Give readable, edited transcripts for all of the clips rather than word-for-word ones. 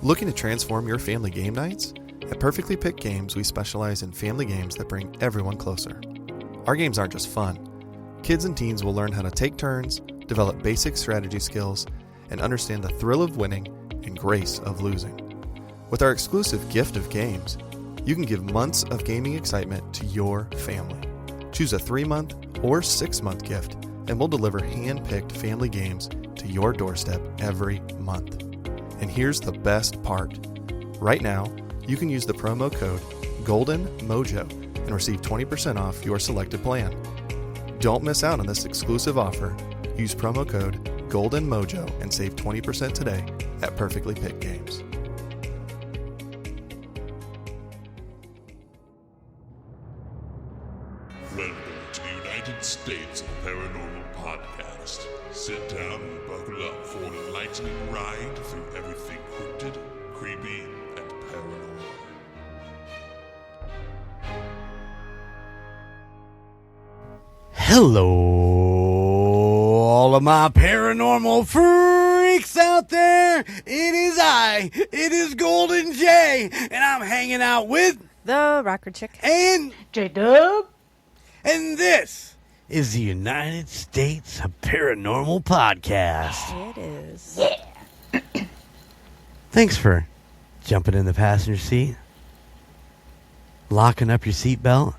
Looking to transform your family game nights? At Perfectly Picked Games, we specialize in family games that bring everyone closer. Our games aren't just fun. Kids and teens will learn how to take turns, develop basic strategy skills, and understand the thrill of winning and grace of losing. With our exclusive gift of games, you can give months of gaming excitement to your family. Choose a 3-month or 6-month gift, and we'll deliver hand-picked family games to your doorstep every month. And here's the best part. Right now, you can use the promo code GOLDENMOJO and receive 20% off your selected plan. Don't miss out on this exclusive offer. Use promo code GOLDENMOJO and save 20% today at Perfectly Picked Games. Welcome to the United States of Paranormal Podcast. Sit down and buckle up for an enlightening ride through everything cryptid, creepy, and paranormal. Hello, all of my paranormal freaks out there. It is Golden Jay, and I'm hanging out with the Rocker Chick and Jdubb. And this is the United States Paranormal Podcast. It is. Yeah. Thanks for jumping in the passenger seat, locking up your seatbelt,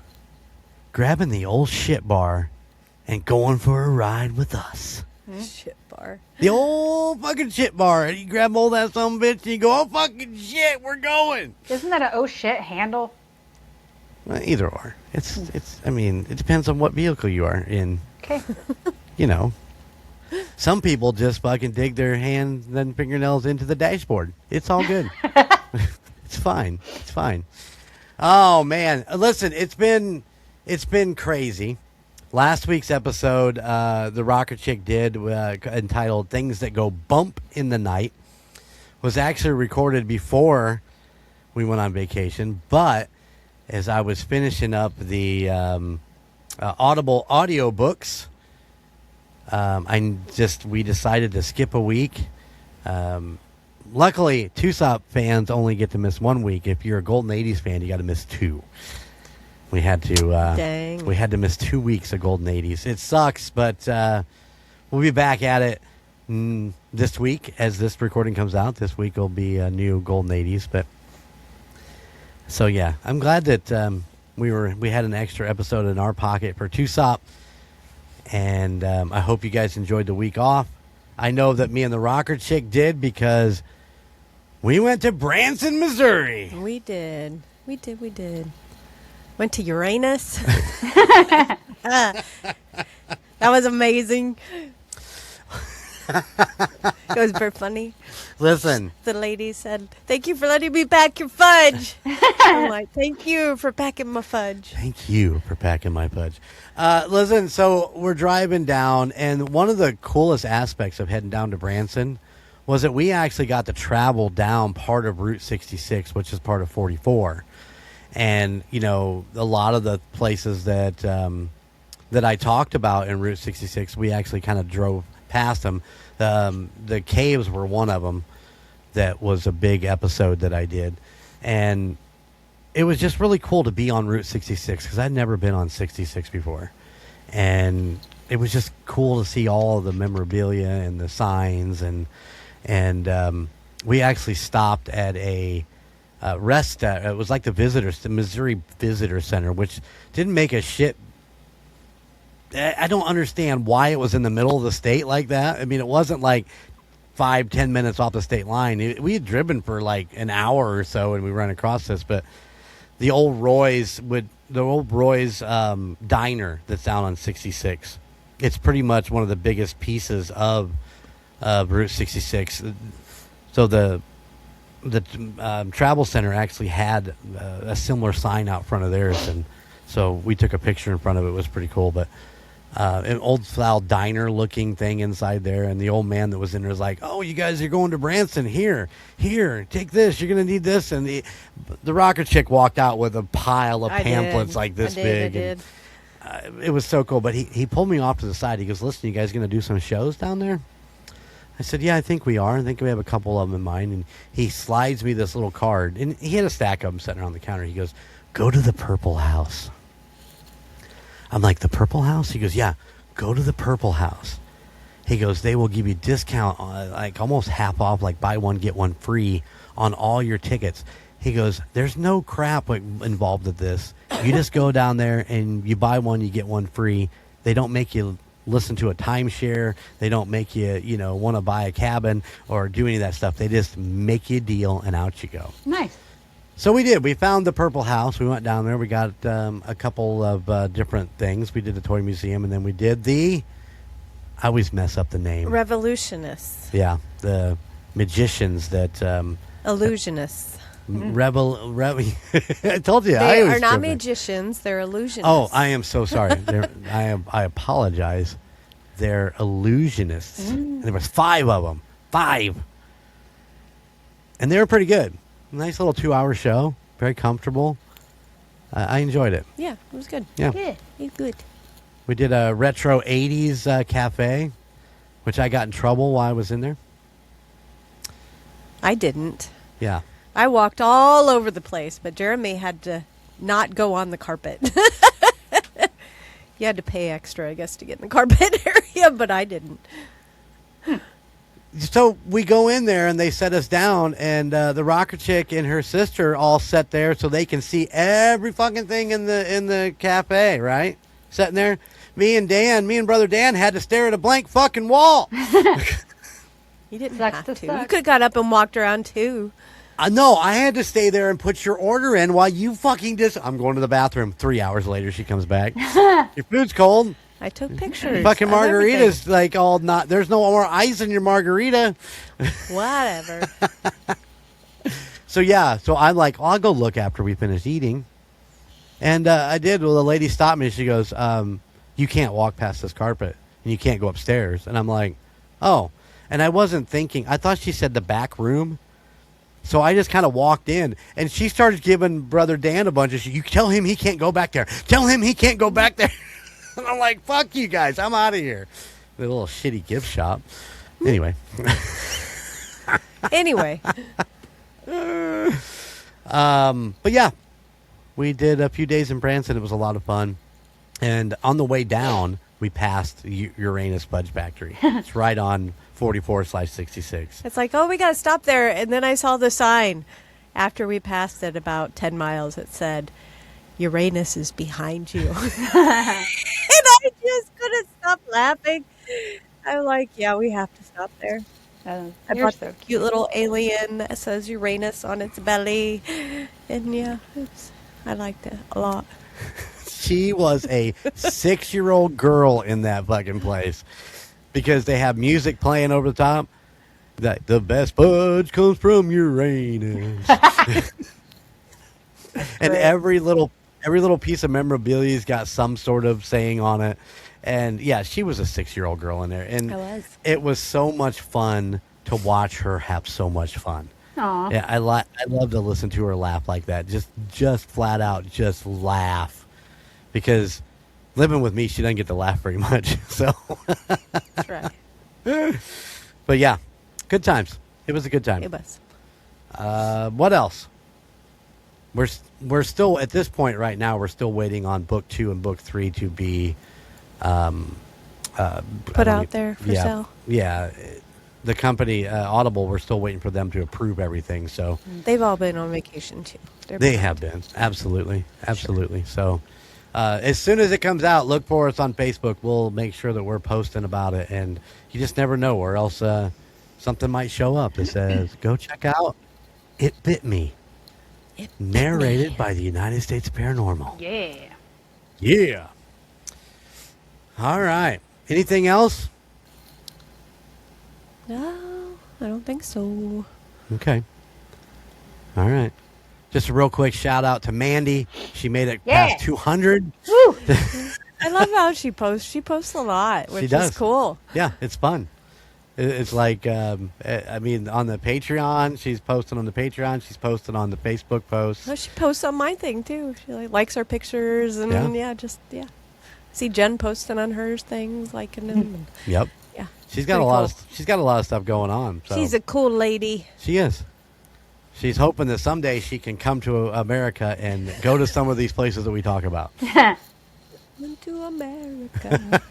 grabbing the old shit bar, and going for a ride with us. Shit bar. The old fucking shit bar. You grab hold of that son of a bitch and you go, oh fucking shit, we're going. Isn't that an oh shit handle? Well, either or. I mean, it depends on what vehicle you are in. Okay. You know. Some people just fucking dig their hands and fingernails into the dashboard. It's all good. It's fine. It's fine. Oh man. Listen, it's been crazy. Last week's episode, the Rocker Chick did, entitled Things That Go Bump in the Night, was actually recorded before we went on vacation, but as I was finishing up the Audible audiobooks, we decided to skip a week. Luckily, Tucson fans only get to miss 1 week. If you're a Golden 80s fan, you got to miss 2. We had to miss 2 weeks of Golden 80s. It sucks, but we'll be back at it this week as this recording comes out. This week will be a new Golden 80s, but. So yeah, I'm glad that we had an extra episode in our pocket for Tucson, and I hope you guys enjoyed the week off. I know that me and the Rocker Chick did because we went to Branson, Missouri. We did. Went to Uranus. That was amazing. It was very funny. Listen. The lady said, "Thank you for letting me pack your fudge." I'm like, "Thank you for packing my fudge." Thank you for packing my fudge. Listen, so we're driving down, and one of the coolest aspects of heading down to Branson was that we actually got to travel down part of Route 66, which is part of 44. And, you know, a lot of the places that I talked about in Route 66, we actually kind of drove past them. The caves were one of them that was a big episode that I did, and it was just really cool to be on Route 66 because I'd never been on 66 before, and it was just cool to see all of the memorabilia and the signs, and we actually stopped at a rest. It was like the Missouri Visitor Center, which didn't make a shit. I don't understand why it was in the middle of the state like that. I mean, it wasn't like 5-10 minutes off the state line. We had driven for like an hour or so, and we ran across this. But the old Roy's diner that's down on 66. It's pretty much one of the biggest pieces of Route 66. So the travel center actually had a similar sign out front of theirs, and so we took a picture in front of it. It was pretty cool, but an old style diner looking thing inside there, and the old man that was in there was like, "Oh, you guys are going to Branson, here, take this, you're gonna need this." And the Rocker Chick walked out with a pile of pamphlets like this big. And, it was so cool, but he pulled me off to the side. He goes, "Listen, you guys gonna do some shows down there?" I said, yeah, I think we are. I think we have a couple of them in mind. And he slides me this little card. And he had a stack of them sitting around the counter. He goes, go to the Purple House. I'm like, the Purple House? He goes, yeah, go to the Purple House. He goes, they will give you discount, like almost half off, like buy one, get one free on all your tickets. He goes, there's no crap involved with this. You just go down there and you buy one, you get one free. They don't make you listen to a timeshare. They don't make you, want to buy a cabin or do any of that stuff. They just make you a deal and out you go. Nice. So we did. We found the Purple House. We went down there. We got a couple of different things. We did the toy museum, and then we did I always mess up the name. Revolutionists. Yeah, the magicians that... Illusionists. I told you. They I are not trip it. magicians. They're illusionists. Oh, I am so sorry. I apologize. They're illusionists. And there was 5 of them. 5. And they were pretty good. Nice little 2-hour show. Very comfortable. I enjoyed it. Yeah, it was good. Yeah. It's good. We did a retro 80s cafe, which I got in trouble while I was in there. I didn't. Yeah. I walked all over the place, but Jeremy had to not go on the carpet. You had to pay extra, I guess, to get in the carpet area, but I didn't. So we go in there and they set us down, and the rocker chick and her sister all sat there so they can see every fucking thing in the cafe, right? Sitting there. Me and brother Dan had to stare at a blank fucking wall. You didn't Sucks have to to. suck. You could have got up and walked around too. No, I had to stay there and put your order in while you fucking I'm going to the bathroom. 3 hours later, she comes back. Your food's cold. I took pictures. Fucking of margarita's like all not. There's no more ice in your margarita. everything. Whatever. So I'm like, I'll go look after we finish eating. And I did. Well, the lady stopped me. She goes, you can't walk past this carpet and you can't go upstairs. And I'm like, oh. And I wasn't thinking. I thought she said the back room. So I just kind of walked in, and she started giving Brother Dan a bunch of shit. You tell him he can't go back there. Tell him he can't go back there. And I'm like, fuck you guys. I'm out of here. The little shitty gift shop. Anyway. Anyway. But yeah, we did a few days in Branson. It was a lot of fun. And on the way down, we passed Uranus Fudge Factory. It's right on 44/66. It's like, oh, we got to stop there. And then I saw the sign after we passed it about 10 miles. It said, Uranus is behind you. And I just couldn't stop laughing. I'm like, yeah, we have to stop there. I You're bought so the cute little alien that says Uranus on its belly. And yeah, I liked it a lot. She was a 6-year-old girl in that fucking place because they have music playing over the top. That the best fudge comes from Uranus. And every little piece of memorabilia's got some sort of saying on it. And yeah, she was a 6-year-old girl in there. And I was. It was so much fun to watch her have so much fun. Aw. Yeah, I love to listen to her laugh like that. Just flat out, just laugh. Because living with me, she doesn't get to laugh very much. So, That's right. but yeah, good times. It was a good time. It was. What else? We're still at this point right now. We're still waiting on book 2 and book 3 to be Put out there for sale. Yeah, the company Audible. We're still waiting for them to approve everything. So They've all been on vacation too. they have been absolutely. So. As soon as it comes out, look for us on Facebook. We'll make sure that we're posting about it. And you just never know, or else something might show up that says, go check out It Bit Me. Narrated by the United States Paranormal. Yeah. Yeah. All right. Anything else? No, I don't think so. Okay. All right. Just a real quick shout out to Mandy. She made it past 200. Woo! I love how she posts. She posts a lot, which does. is cool. Yeah, it's fun. It's like, I mean, on the Patreon, she's posting on the Patreon. She's posting on the Facebook posts. Oh, she posts on my thing too. She likes our pictures and Yeah. See Jen posting on hers things, liking them. And Yep. yeah. She's got she's got a lot of stuff going on. So. She's a cool lady. She is. She's hoping that someday she can come to America and go to some of these places that we talk about. To America.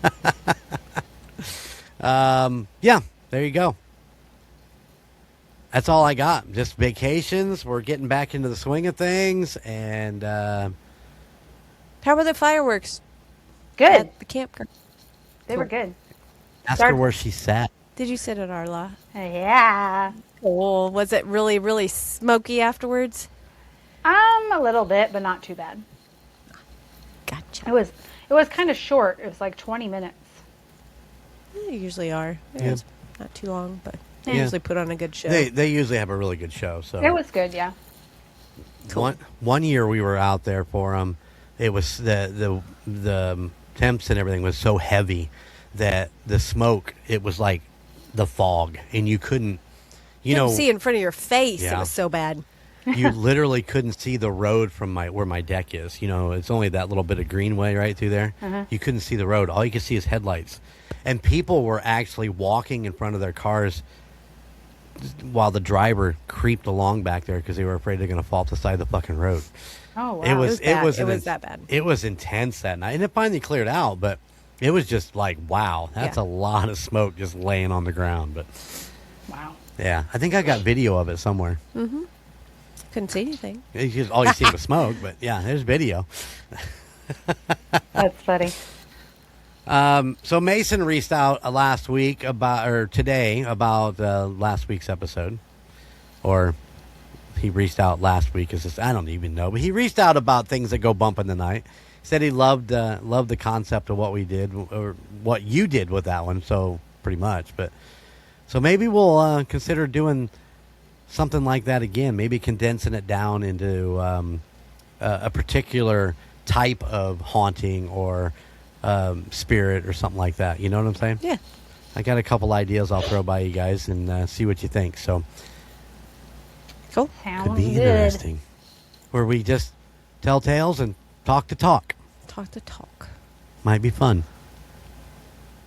Yeah, there you go. That's all I got. Just vacations. We're getting back into the swing of things. And How were the fireworks Good. at the campground? They were good. ask her where she sat. Did you sit at our lot? Yeah. Oh, was it really, really smoky afterwards? A little bit, but not too bad. Gotcha. It was kind of short. It was like 20 minutes. They usually are. It Yeah. was not too long, but they Yeah. usually put on a good show. They usually have a really good show. So It was good, yeah. one year we were out there for them. It was the temps and everything was so heavy that the smoke, it was like the fog, and you couldn't see in front of your face. Yeah. It was so bad. you literally couldn't see the road from where my deck is. It's only that little bit of greenway right through there. You couldn't see the road. All you could see is headlights. And people were actually walking in front of their cars while the driver creeped along back there because they were afraid they're going to fall off the side of the fucking road. Oh, wow. It was that bad. It was intense that night, and it finally cleared out. But it was just like, wow, that's a lot of smoke just laying on the ground. But Wow. yeah, I think I got video of it somewhere. Couldn't see anything. It's just, all you see was smoke, but yeah, there's video. That's funny. So Mason reached out today about last week's episode, or he reached out last week. I don't even know, but he reached out about things that go bump in the night. Said he loved the concept of what we did, or what you did with that one. So pretty much, so maybe we'll consider doing something like that again. Maybe condensing it down into a particular type of haunting or spirit or something like that. You know what I'm saying? Yeah. I got a couple ideas I'll throw by you guys and see what you think. So Cool. Sounds could be good. interesting. Where we just tell tales and talk the talk. Talk the talk. Might be fun.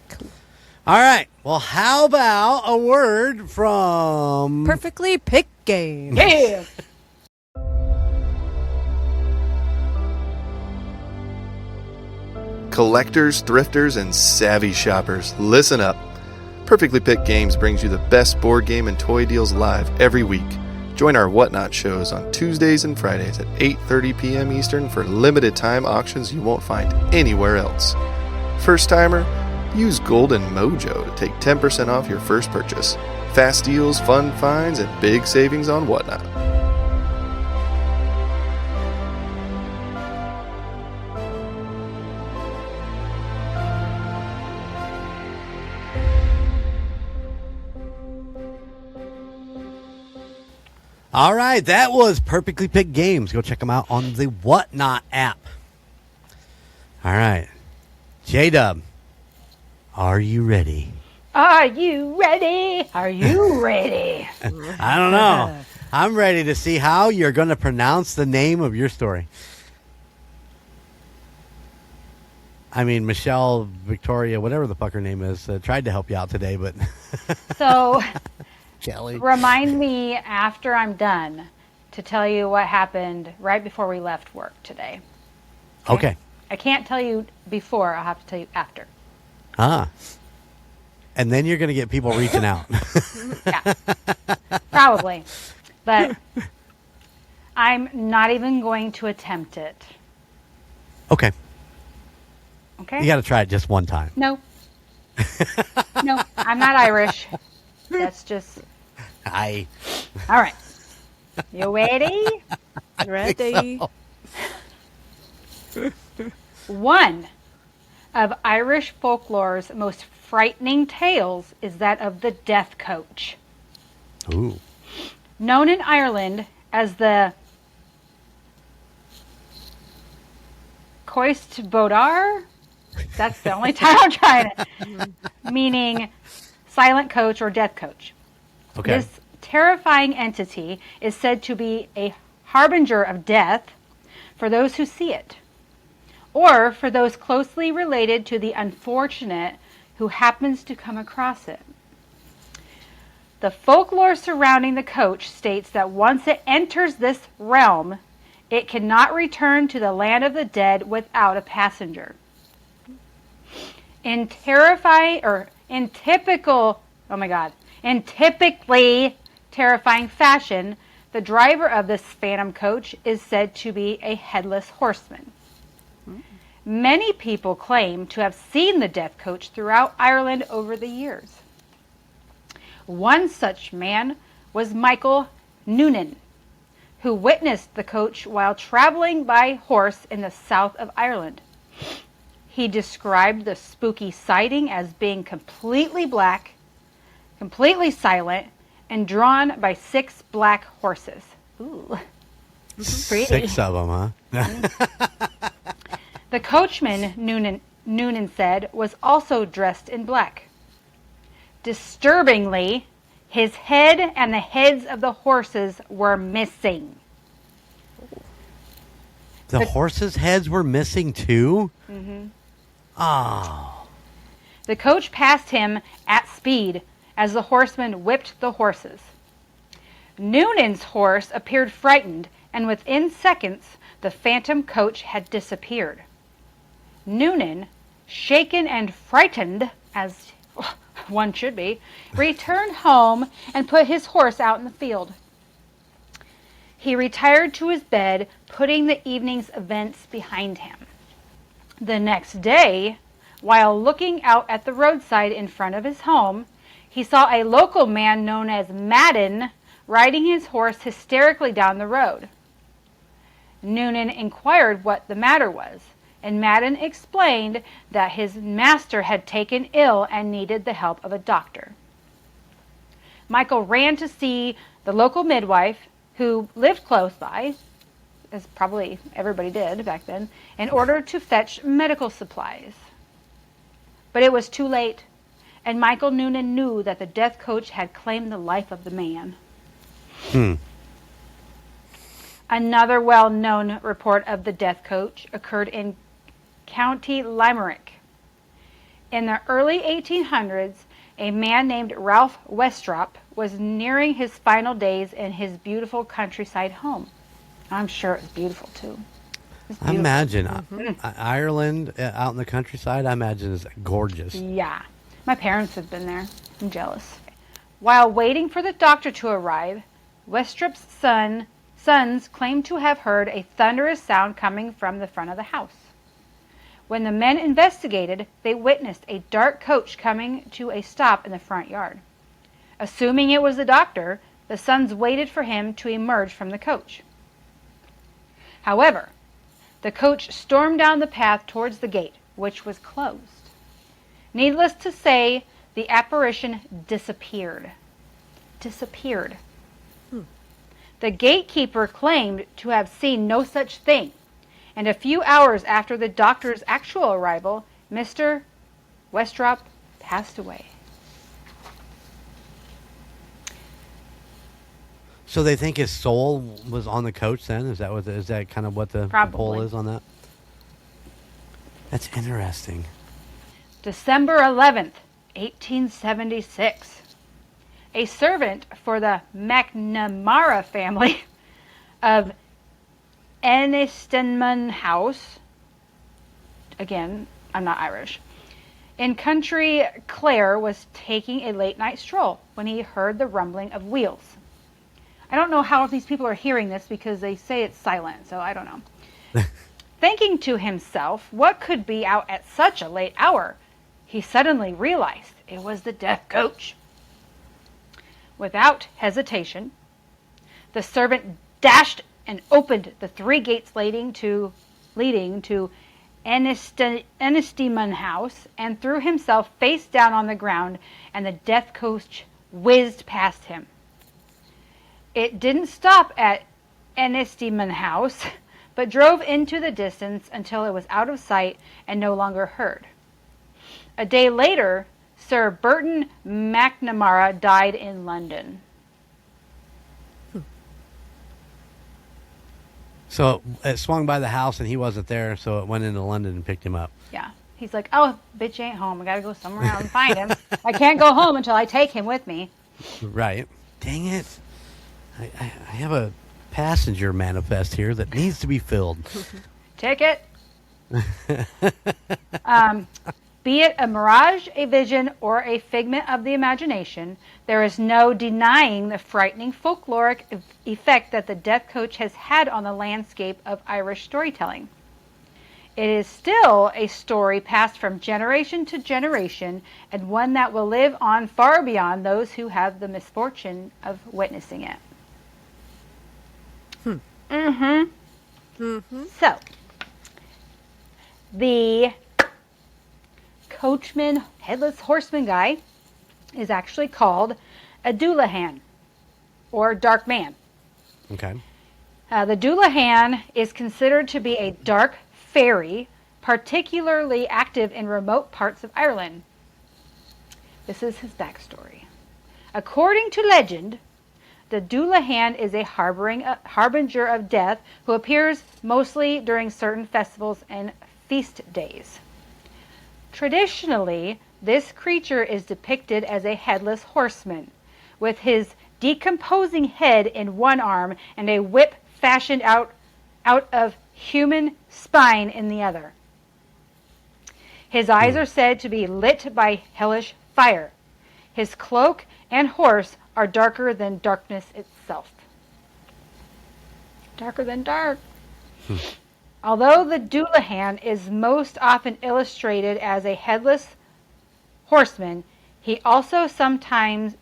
Cool. All right. Well, how about a word from... Perfectly picked game. Yeah. Collectors, thrifters, and savvy shoppers, listen up. Perfectly Picked Games brings you the best board game and toy deals live every week. Join our Whatnot shows on Tuesdays and Fridays at 8:30 p.m. Eastern for limited time auctions you won't find anywhere else. First timer? Use Golden Mojo to take 10% off your first purchase. Fast deals, fun finds, and big savings on Whatnot. All right, that was Perfectly Picked Games. Go check them out on the Whatnot app. All right, Jdubb, are you ready? Are you ready? Are you ready? I don't know. I'm ready to see how you're going to pronounce the name of your story. I mean, Michelle, Victoria, whatever the fuck her name is, tried to help you out today, but So, Kelly. remind me after I'm done to tell you what happened right before we left work today. Okay. I can't tell you before. I'll have to tell you after. And then you're going to get people reaching out. Yeah, probably. But I'm not even going to attempt it. Okay. Okay? You got to try it just one time. No. No, I'm not Irish. That's just... I. All right. You ready? Ready? One of Irish folklore's most frightening tales is that of the death coach. Ooh. Known in Ireland as the Coiste Bodhar. That's the only time I'm trying it. Meaning silent coach or death coach. Okay. This terrifying entity is said to be a harbinger of death for those who see it, or for those closely related to the unfortunate who happens to come across it. The folklore surrounding the coach states that once it enters this realm, it cannot return to the land of the dead without a passenger. In typically terrifying fashion, the driver of this phantom coach is said to be a headless horseman. Many people claim to have seen the death coach throughout Ireland over the years. One such man was Michael Noonan, who witnessed the coach while traveling by horse in the south of Ireland. He described the spooky sighting as being completely black, completely silent, and drawn by 6 black horses. Ooh, pretty. 6 of them, huh? The coachman, Noonan said, was also dressed in black. Disturbingly, his head and the heads of the horses were missing. The horses' heads were missing too? Mm-hmm. Oh. The coach passed him at speed as the horseman whipped the horses. Noonan's horse appeared frightened, and within seconds, the phantom coach had disappeared. Noonan, shaken and frightened, as one should be, returned home and put his horse out in the field. He retired to his bed, putting the evening's events behind him. The next day, while looking out at the roadside in front of his home, he saw a local man known as Madden riding his horse hysterically down the road. Noonan inquired what the matter was, and Madden explained that his master had taken ill and needed the help of a doctor. Michael ran to see the local midwife, who lived close by, as probably everybody did back then, in order to fetch medical supplies. But it was too late, and Michael Noonan knew that the death coach had claimed the life of the man. Another well-known report of the death coach occurred in County Limerick. In the early 1800s, a man named Ralph Westrop was nearing his final days in his beautiful countryside home. I'm sure it was beautiful, too. I imagine Ireland out in the countryside, I imagine is gorgeous. Yeah. My parents have been there. I'm jealous. While waiting for the doctor to arrive, Westrop's sons claimed to have heard a thunderous sound coming from the front of the house. When the men investigated, they witnessed a dark coach coming to a stop in the front yard. Assuming it was the doctor, the sons waited for him to emerge from the coach. However, the coach stormed down the path towards the gate, which was closed. Needless to say, the apparition disappeared. The gatekeeper claimed to have seen no such thing, and a few hours after the doctor's actual arrival, Mr. Westrop passed away. So they think his soul was on the coach then? Is that kind of what the poll is on that? That's interesting. December 11th, 1876. A servant for the McNamara family of Esteban House, again, I'm not Irish, in County Clare was taking a late night stroll when he heard the rumbling of wheels. I don't know how these people are hearing this because they say it's silent, so I don't know. Thinking to himself, what could be out at such a late hour? He suddenly realized it was the death coach. Without hesitation, the servant dashed and opened the 3 gates leading to Esteban House and threw himself face down on the ground, and the death coach whizzed past him. It didn't stop at Esteban House, but drove into the distance until it was out of sight and no longer heard. A day later, Sir Burton McNamara died in London. So it swung by the house and he wasn't there, so it went into London and picked him up. Yeah. He's like, oh, bitch ain't home. I got to go somewhere else and find him. I can't go home until I take him with me. Right. Dang it. I have a passenger manifest here that needs to be filled. Ticket. Be it a mirage, a vision, or a figment of the imagination, there is no denying the frightening folkloric effect that the death coach has had on the landscape of Irish storytelling. It is still a story passed from generation to generation, and one that will live on far beyond those who have the misfortune of witnessing it. So, the coachman, headless horseman guy is actually called a Dullahan, or dark man. Okay. The Dullahan is considered to be a dark fairy, particularly active in remote parts of Ireland. This is his backstory. According to legend, the Dullahan is a harbinger of death who appears mostly during certain festivals and feast days. Traditionally, this creature is depicted as a headless horseman, with his decomposing head in one arm and a whip fashioned out of human spine in the other. His eyes are said to be lit by hellish fire. His cloak and horse are darker than darkness itself. Darker than dark. Although the Dullahan is most often illustrated as a headless horseman, he is also sometimes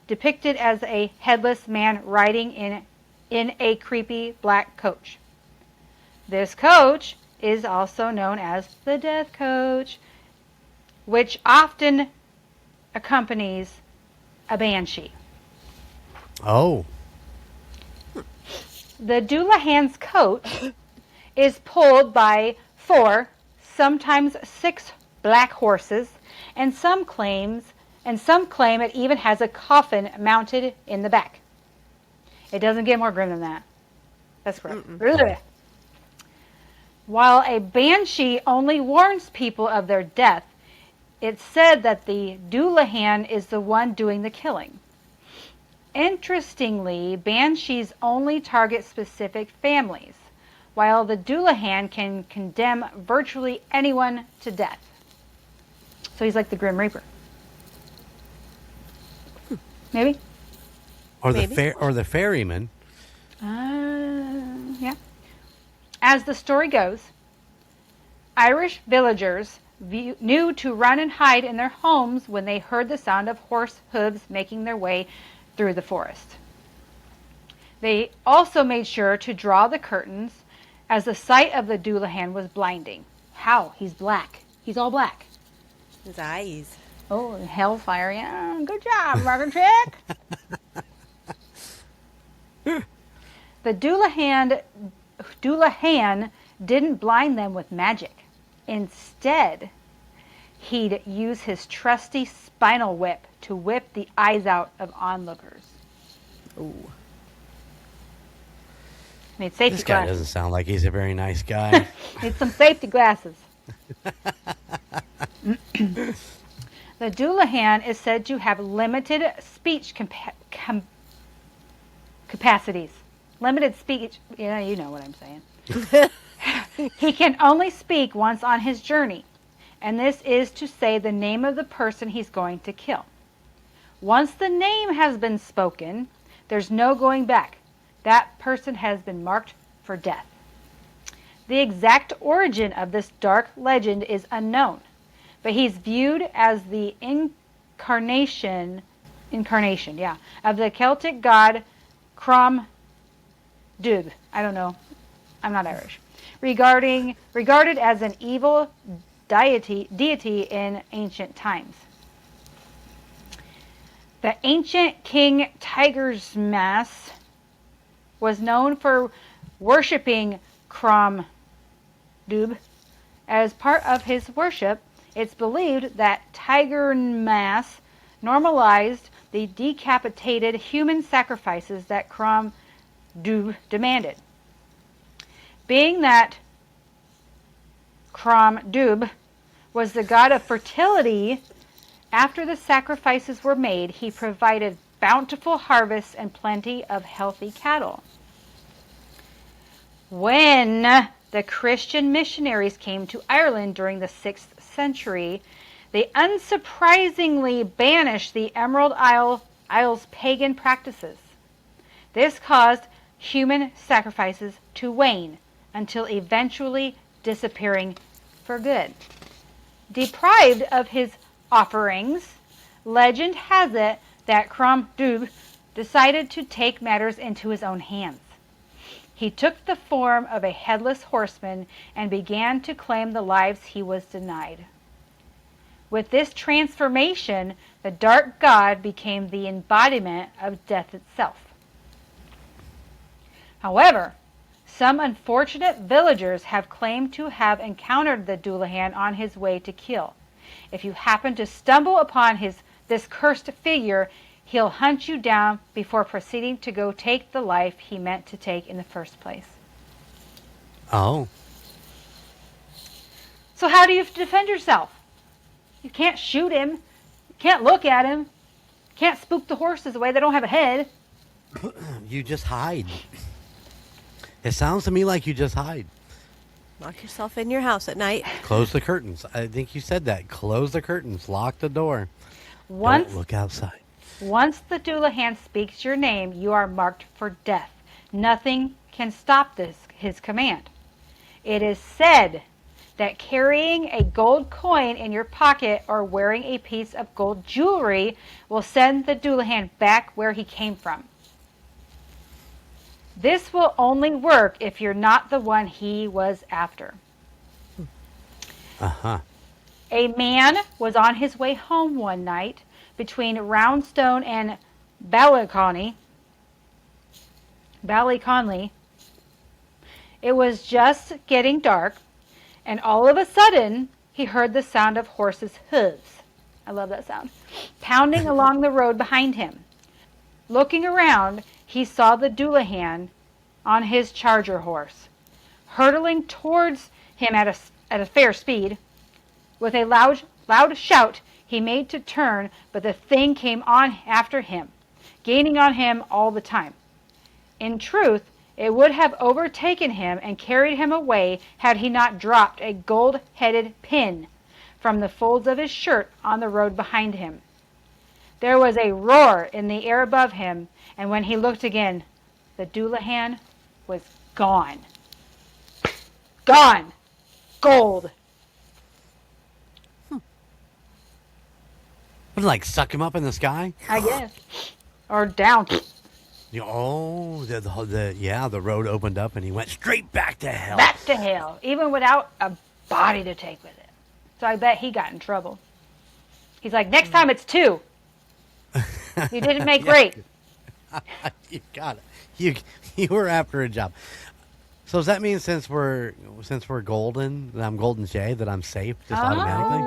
depicted as a headless man riding in a creepy black coach. This coach is also known as the death coach, which often accompanies a banshee. Oh. The Dullahan's coach is pulled by 4, sometimes 6 black horses, and some claim it even has a coffin mounted in the back. It doesn't get more grim than that. That's correct. While a banshee only warns people of their death, it's said that the Dullahan is the one doing the killing. Interestingly, banshees only target specific families, while the Dullahan can condemn virtually anyone to death. So he's like the Grim Reaper. Maybe? Or the ferryman. Yeah. As the story goes, Irish villagers knew to run and hide in their homes when they heard the sound of horse hooves making their way through the forest. They also made sure to draw the curtains, as the sight of the Dullahan was blinding. How? He's black. He's all black. His eyes. Oh, hellfire. Yeah, good job, Margaret Chick. The Dullahan didn't blind them with magic. Instead, he'd use his trusty spinal whip to whip the eyes out of onlookers. Ooh. Need safety This guy glasses. doesn't sound like he's a very nice guy. Need some safety glasses. The Dullahan is said to have limited speech capacities. Limited speech. Yeah, you know what I'm saying. He can only speak once on his journey, and this is to say the name of the person he's going to kill. Once the name has been spoken, there's no going back. That person has been marked for death. The exact origin of this dark legend is unknown, but he's viewed as the incarnation of the Celtic god Crom Dubh. I don't know. I'm not Irish. Regarded as an evil deity in ancient times. The ancient King Tigersmas was known for worshipping Crom Dubh. As part of his worship, it's believed that Tigersmas normalized the decapitated human sacrifices that Crom Dubh demanded. Being that Jdubb, was the god of fertility. After the sacrifices were made, he provided bountiful harvests and plenty of healthy cattle. When the Christian missionaries came to Ireland during the 6th century, they unsurprisingly banished the Emerald Isle's pagan practices. This caused human sacrifices to wane until eventually disappearing for good. Deprived of his offerings, legend has it that Jdubb decided to take matters into his own hands. He took the form of a headless horseman and began to claim the lives he was denied. With this transformation, the dark god became the embodiment of death itself. However, some unfortunate villagers have claimed to have encountered the Dullahan on his way to kill. If you happen to stumble upon this cursed figure, he'll hunt you down before proceeding to go take the life he meant to take in the first place. Oh. So how do you defend yourself? You can't shoot him. You can't look at him. You can't spook the horses away. They don't have a head. You just hide. It sounds to me like you just hide. Lock yourself in your house at night. Close the curtains. I think you said that. Close the curtains. Lock the door. Don't look outside. Once the Dullahan speaks your name, you are marked for death. Nothing can stop his command. It is said that carrying a gold coin in your pocket or wearing a piece of gold jewelry will send the Dullahan back where he came from. This will only work if you're not the one he was after. Uh-huh. A man was on his way home one night between Roundstone and Ballyconley. It was just getting dark, and all of a sudden, he heard the sound of horses' hooves. I love that sound. Pounding along the road behind him. Looking around, he saw the Dullahan on his charger horse, hurtling towards him at a fair speed. With a loud shout, he made to turn, but the thing came on after him, gaining on him all the time. In truth, it would have overtaken him and carried him away had he not dropped a gold-headed pin from the folds of his shirt on the road behind him. There was a roar in the air above him, and when he looked again, the Dullahan was gone. Gone. Gold. Would like suck him up in the sky? I guess. Or down. Oh, the road opened up and he went straight back to hell. Back to hell, even without a body to take with it. So I bet he got in trouble. He's like, next time it's 2. You didn't make great. You got it. You were after a job. So does that mean since we're golden, that I'm Golden Jay, that I'm safe just automatically?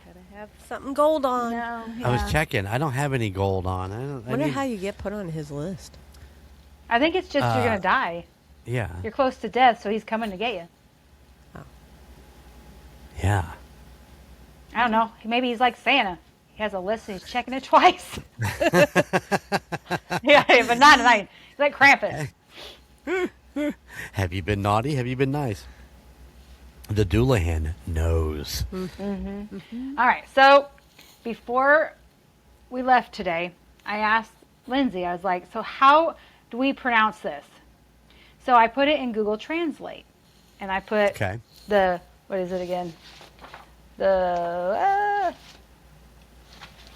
Gotta have something gold on. No, I was checking. I don't have any gold on. I Wonder how you get put on his list. I think it's just you're going to die. Yeah. You're close to death, so he's coming to get you. Yeah. I don't know. Maybe he's like Santa. He has a list and he's checking it twice. Yeah, but not tonight. He's like Krampus. Have you been naughty? Have you been nice? The Dullahan knows. All right, so before we left today, I asked Lindsay, I was like, so how do we pronounce this? So I put it in Google Translate, and I put what is it again?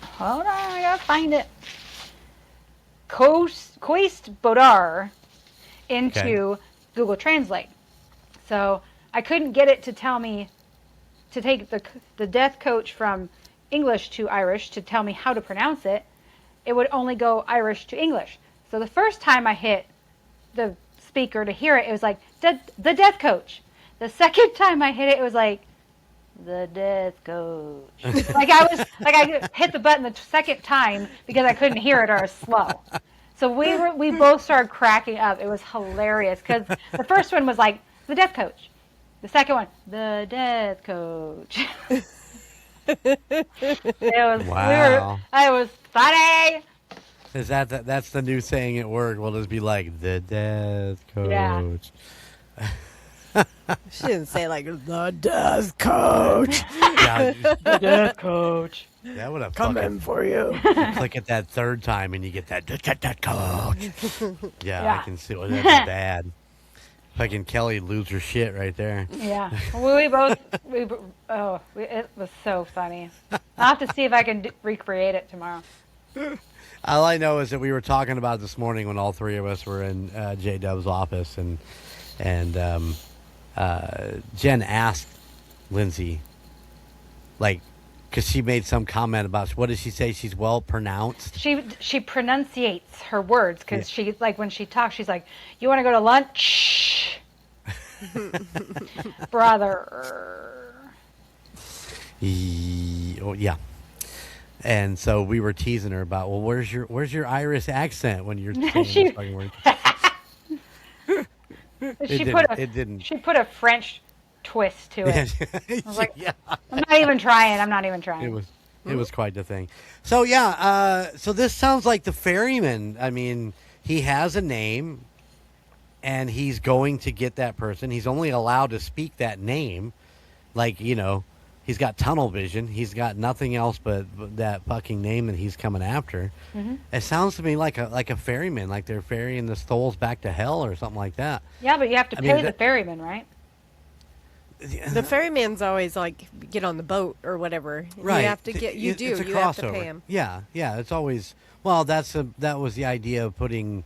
Hold on, I gotta find it. Coiste Bodhar into Google Translate. So I couldn't get it to tell me to take the death coach from English to Irish to tell me how to pronounce it. It would only go Irish to English. So the first time I hit the speaker to hear it, it was like, the death coach. The second time I hit it, it was like, the death coach. I hit the button the second time because I couldn't hear it or it was slow. So we both started cracking up. It was hilarious because the first one was like, the death coach. The second one, the death coach. It was funny. Is that's the new saying at work? We'll just be like the death coach. Yeah. She didn't say like the death coach. Yeah, The death coach. that would have Coming for you. click it that third time and you get that coach. Yeah, Yeah. I can see what that's bad. Fucking Kelly lose her shit right there. Yeah. It was so funny. I'll have to see if I can recreate it tomorrow. All I know is that we were talking about it this morning when all three of us were in Jdubb's office, and Jen asked Lindsay, like, because she made some comment about, what did she say? She's well pronounced. She pronunciates her words because she, like, when she talks, she's like, "You want to go to lunch, brother?" Oh, yeah. And so we were teasing her about, well, where's your Irish accent when you're saying She- this fucking word? It didn't. She put a French twist to it. I was like, Yeah. I'm not even trying. It was quite the thing. So yeah, so this sounds like the ferryman. I mean, he has a name, and he's going to get that person. He's only allowed to speak that name. Like, he's got tunnel vision. He's got nothing else but that fucking name that he's coming after. Mm-hmm. It sounds to me like a ferryman, like they're ferrying the souls back to hell or something like that. Yeah, but you have to pay the ferryman, right? The ferryman's always like, get on the boat or whatever. Right. You have to get. You It's a do. You have to crossover. pay him. Yeah. It's always. Well, that was the idea of putting.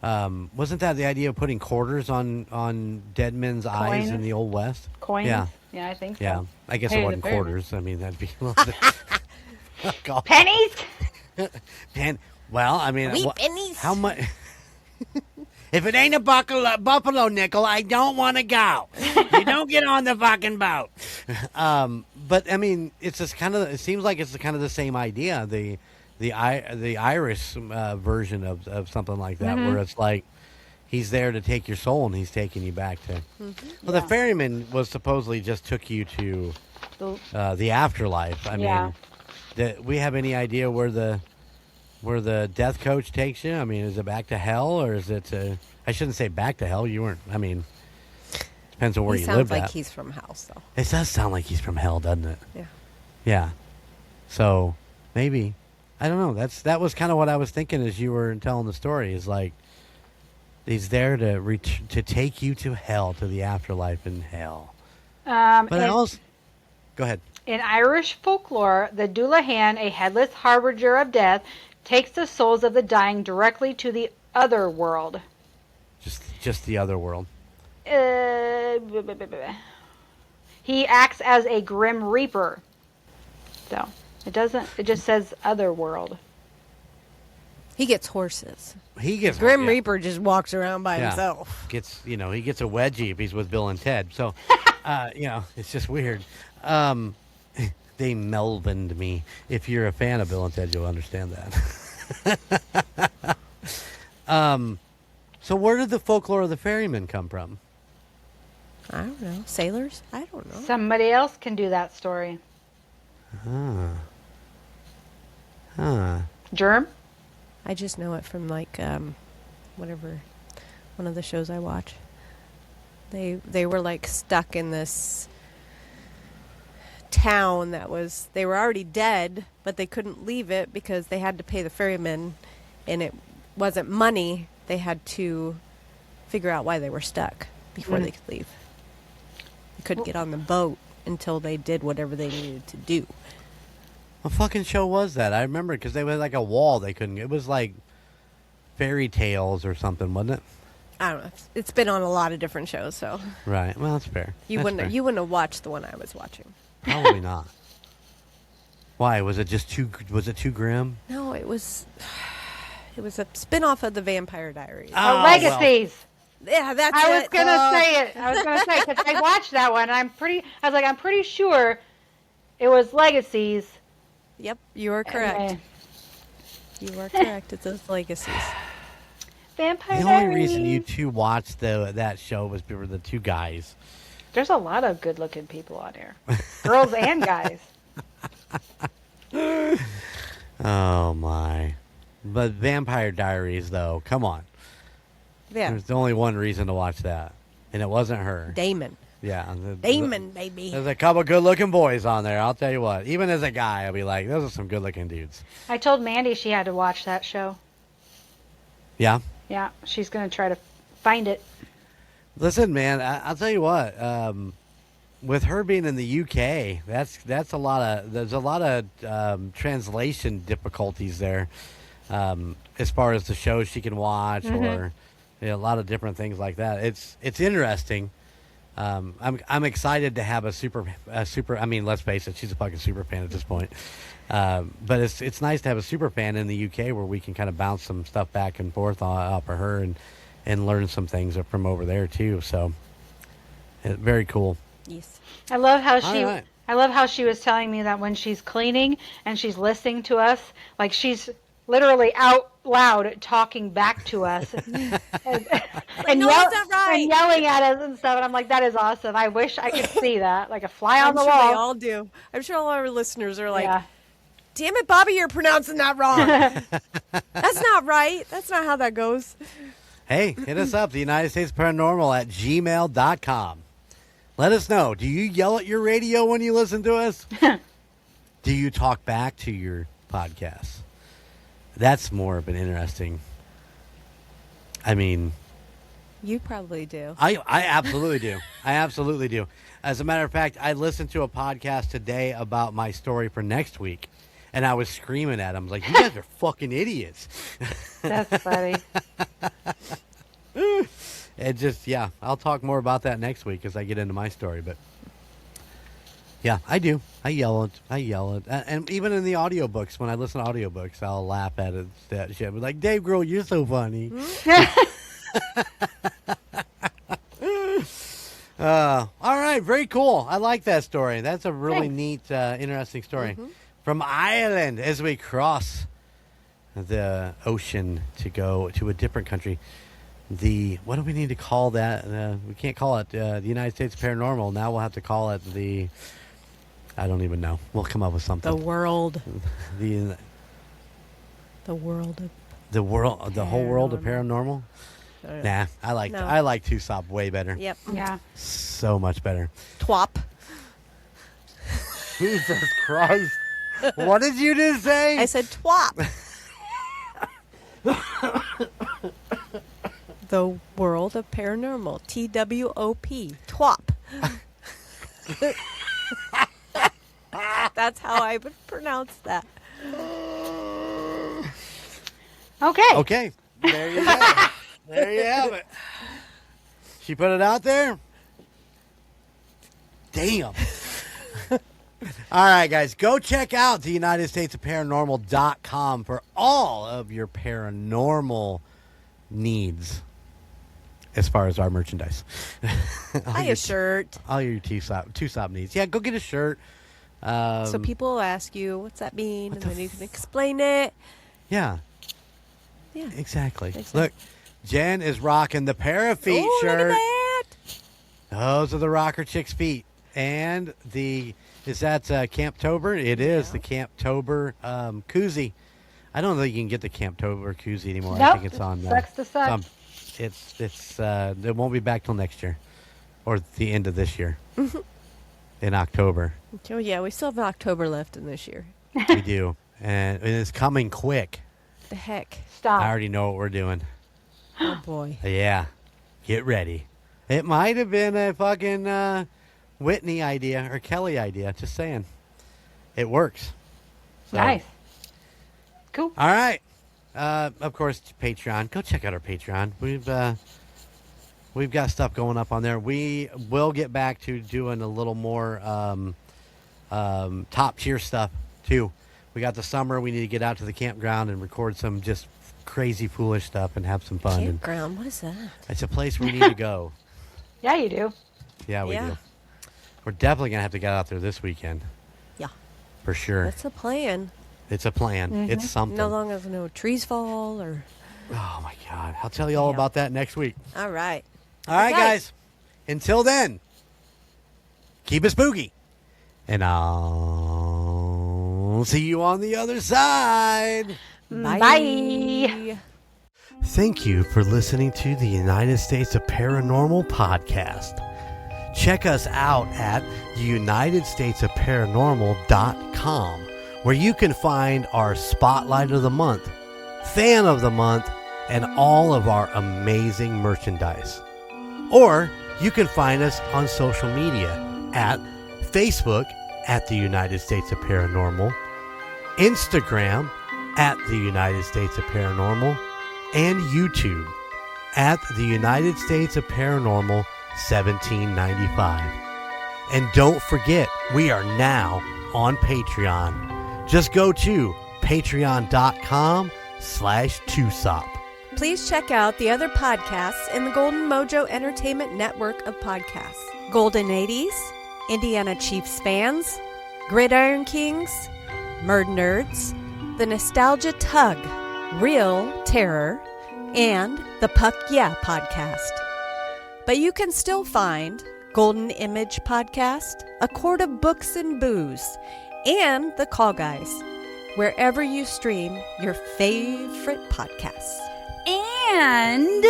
Wasn't that the idea of putting quarters on dead men's eyes in the Old West? Coins. Yeah. Yeah, I think so. Yeah. I guess Pay it the wasn't ferryman. quarters. I mean, that'd be a little bit. Pennies. Well, I mean, Wee pennies. how much? If it ain't a buffalo nickel, I don't want to go. You don't get on the fucking boat. But I mean, it's just kind of. It seems like it's kind of the same idea. The Irish version of something like that, where it's like he's there to take your soul and he's taking you back to. Well, the ferryman was supposedly just took you to the afterlife. I mean, do we have any idea where the death coach takes you? I mean, is it back to hell, or is it? I shouldn't say back to hell. You weren't. I mean, depends on where He you sounds live like at. he's from house, though. It does sound like he's from hell, doesn't it? Yeah. Yeah. So maybe, I don't know. That was kind of what I was thinking as you were telling the story. Is like he's there to take you to hell, to the afterlife in hell. But go ahead. In Irish folklore, the Dullahan, a headless harbinger of death, takes the souls of the dying directly to the other world. Just the other world. He acts as a grim reaper. So it just says other world. He gets horses. He gets Grim yeah. Reaper just walks around by Yeah. himself. He gets a wedgie if he's with Bill and Ted. So, it's just weird. They Melvined me. If you're a fan of Bill and Ted, you'll understand that. So where did the folklore of the ferryman come from? I don't know. Sailors? I don't know. Somebody else can do that story. Germ? I just know it from like whatever, one of the shows I watch. They were like stuck in this town they were already dead, but they couldn't leave it because they had to pay the ferryman, and it wasn't money. They had to figure out why they were stuck before they could leave. They couldn't get on the boat until they did whatever they needed to do. What fucking show was that? I remember because they had like a wall they couldn't. It was like Fairy Tales or something, wasn't it? I don't know. It's been on a lot of different shows, so Right. Well, that's fair. you That's fair. wouldn't have watched the one I was watching. Probably not. Why was it just too? Was it too grim? No, it was a spin-off of the Vampire Diaries. Oh, Legacies. Yeah, that's I it. was gonna say it. I was gonna say because I watched that one. I'm pretty sure it was Legacies. Yep, you are correct. You are correct. It's those Legacies. Vampire The Diaries. only reason you two watched that show was for the two guys. There's a lot of good-looking people on here. Girls and guys. Oh, my. But Vampire Diaries, though, come on. Yeah. There's only one reason to watch that, and it wasn't her. Damon. Yeah. Damon, baby. There's a couple good-looking boys on there, I'll tell you what. Even as a guy, I'll be like, those are some good-looking dudes. I told Mandy she had to watch that show. Yeah? Yeah, she's going to try to find it. Listen, man, I'll tell you what. With her being in the UK, there's a lot of translation difficulties there, as far as the shows she can watch or a lot of different things like that. It's interesting. I'm excited to have a super. I mean, let's face it, she's a fucking super fan at this point. But it's nice to have a super fan in the UK where we can kind of bounce some stuff back and forth off of her and learn some things from over there too. So, very cool. Yes. I love how right. I love how she was telling me that when she's cleaning and she's listening to us, like she's literally out loud talking back to us and no, that's not right. and yelling at us and stuff. And I'm like, that is awesome. I wish I could see that, like a fly on I'm the sure wall. they all do. I'm sure all our listeners are like, Yeah. damn it, Bobby, you're pronouncing that wrong. That's not right. That's not how that goes. Hey, hit us up, the United States Paranormal at gmail.com. Let us know. Do you yell at your radio when you listen to us? Do you talk back to your podcast? That's more of an interesting. I mean, You probably do. I absolutely do. I absolutely do. As a matter of fact, I listened to a podcast today about my story for next week, and I was screaming at them like, "You guys are fucking idiots!" That's funny. It just, yeah, I'll talk more about that next week as I get into my story. But yeah, I do. I yell it. And even in the audiobooks, when I listen to audiobooks, I'll laugh at it. That shit. Be like, Dave Grohl, you're so funny. All right, very cool. I like that story. That's a really neat, interesting story. From Ireland, as we cross the ocean to go to a different country. What do we need to call that? We can't call it the United States Paranormal. Now we'll have to call it I don't even know. We'll come up with something. The world. The world of the whole world of paranormal. Nah, I like Tucson way better. Yep. Yeah. So much better. Twop. Jesus Christ. What did you just say? I said twop. The world of paranormal. TWOP. Twop. That's how I would pronounce that. Okay. Okay. There you have it. There you have it. She put it out there. Damn. All right, guys. Go check out the United States of Paranormal.com for all of your paranormal needs as far as our merchandise. Buy a shirt. All your two-sop needs. Yeah, go get a shirt. So people will ask you, what's that mean? And then you can explain it. Yeah. Yeah. Exactly. Look, Jen is rocking the Parafeet Oh, shirt. look at that. Those are the rocker chick's feet. And is that Camptober? It is the Camptober koozie. I don't think you can get the Camptober koozie anymore. Nope, I think it's on. sucks to suck. It won't be back till next year, or the end of this year, in October. Oh, yeah, we still have October left in this year. We do, and it's coming quick. The heck? Stop. I already know what we're doing. Oh, boy. Yeah, get ready. It might have been a fucking Whitney idea or Kelly idea. Just saying, it works. So, Nice. Cool. All right. Of course, Patreon. Go check out our Patreon. We've got stuff going up on there. We will get back to doing a little more top tier stuff too. We got the summer. We need to get out to the campground and record some just crazy, foolish stuff and have some fun. Campground? What is that? It's a place we need to go. Yeah, you do. Yeah, we do. We're definitely gonna have to get out there this weekend. Yeah. For sure. That's a plan. It's a plan. It's something. No long as no trees fall or... Oh, my God. I'll tell you all about that next week. All right. All right, Okay. guys. Until then, keep it spooky. And I'll see you on the other side. Bye. Thank you for listening to the United States of Paranormal podcast. Check us out at UnitedStatesOfParanormal.com, where you can find our Spotlight of the Month, Fan of the Month, and all of our amazing merchandise. Or you can find us on social media at Facebook at the United States of Paranormal, Instagram at the United States of Paranormal, and YouTube at the United States of Paranormal 1795. And don't forget, we are now on Patreon. Just go to patreon.com/2sop. Please check out the other podcasts in the Golden Mojo Entertainment Network of podcasts. Golden 80s, Indiana Chiefs Fans, Gridiron Kings, Murd Nerds, The Nostalgia Tug, Real Terror, and the Puck Yeah podcast. But you can still find Golden Image Podcast, A Quart of Books and Booze, and The Call Guys, wherever you stream your favorite podcasts. And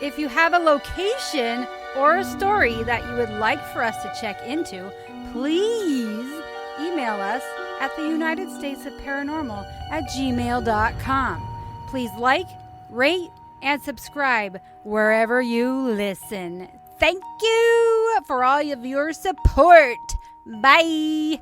if you have a location or a story that you would like for us to check into, please email us at the United States of Paranormal at gmail.com. Please like, rate, and subscribe wherever you listen. Thank you for all of your support. Bye.